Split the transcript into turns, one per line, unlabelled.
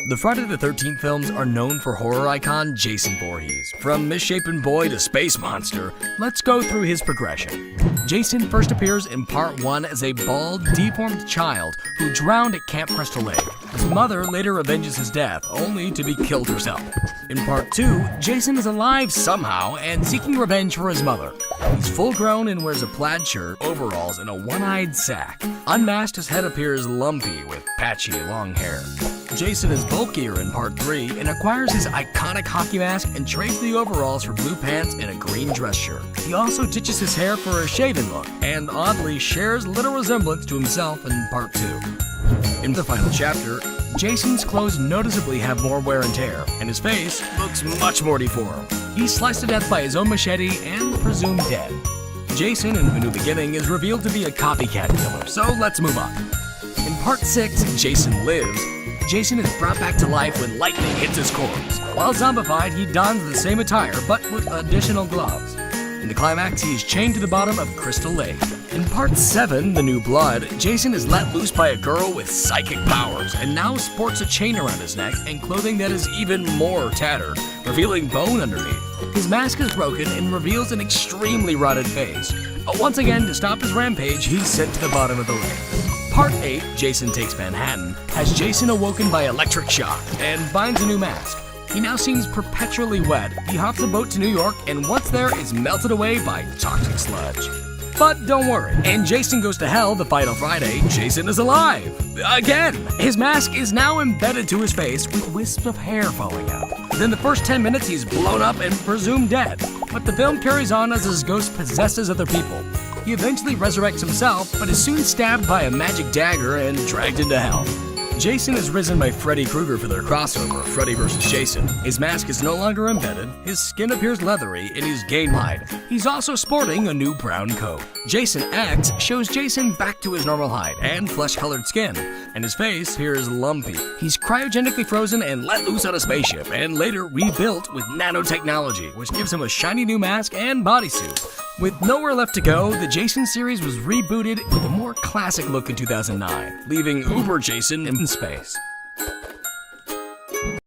The Friday the 13th films are known for horror icon Jason Voorhees. From misshapen boy to space monster, let's go through his progression. Jason first appears in Part 1 as a bald, deformed child who drowned at Camp Crystal Lake. His mother later avenges his death, only to be killed herself. In Part 2, Jason is alive somehow and seeking revenge for his mother. He's full-grown and wears a plaid shirt, overalls, and a one-eyed sack. Unmasked, his head appears lumpy with patchy, long hair. Jason is bulkier in Part 3 and acquires his iconic hockey mask and trades the overalls for blue pants and a green dress shirt. He also ditches his hair for a shaven look, and oddly shares little resemblance to himself in Part 2. In the final chapter, Jason's clothes noticeably have more wear and tear, and his face looks much more deformed. He's sliced to death by his own machete and presumed dead. Jason in A New Beginning is revealed to be a copycat killer, so let's move on. In Part 6, Jason Lives, Jason is brought back to life when lightning hits his corpse. While zombified, he dons the same attire, but with additional gloves. In the climax, he is chained to the bottom of Crystal Lake. In Part 7, The New Blood, Jason is let loose by a girl with psychic powers and now sports a chain around his neck and clothing that is even more tattered, revealing bone underneath. His mask is broken and reveals an extremely rotted face. Once again, to stop his rampage, he's sent to the bottom of the lake. Part 8, Jason Takes Manhattan, has Jason awoken by electric shock and finds a new mask. He now seems perpetually wet. He hops a boat to New York and once there is melted away by toxic sludge. But don't worry, in Jason Goes to Hell, the final Friday, Jason is alive. Again! His mask is now embedded to his face with wisps of hair falling out. Within the first 10 minutes, he's blown up and presumed dead. But the film carries on as his ghost possesses other people. He eventually resurrects himself, but is soon stabbed by a magic dagger and dragged into hell. Jason is risen by Freddy Krueger for their crossover, Freddy vs. Jason. His mask is no longer embedded, his skin appears leathery, and he's gained height. He's also sporting a new brown coat. Jason X shows Jason back to his normal height and flesh-colored skin, and his face appears lumpy. He's cryogenically frozen and let loose on a spaceship, and later rebuilt with nanotechnology, which gives him a shiny new mask and bodysuit. With nowhere left to go, the Jason series was rebooted with a more classic look in 2009, leaving Uber Jason in space.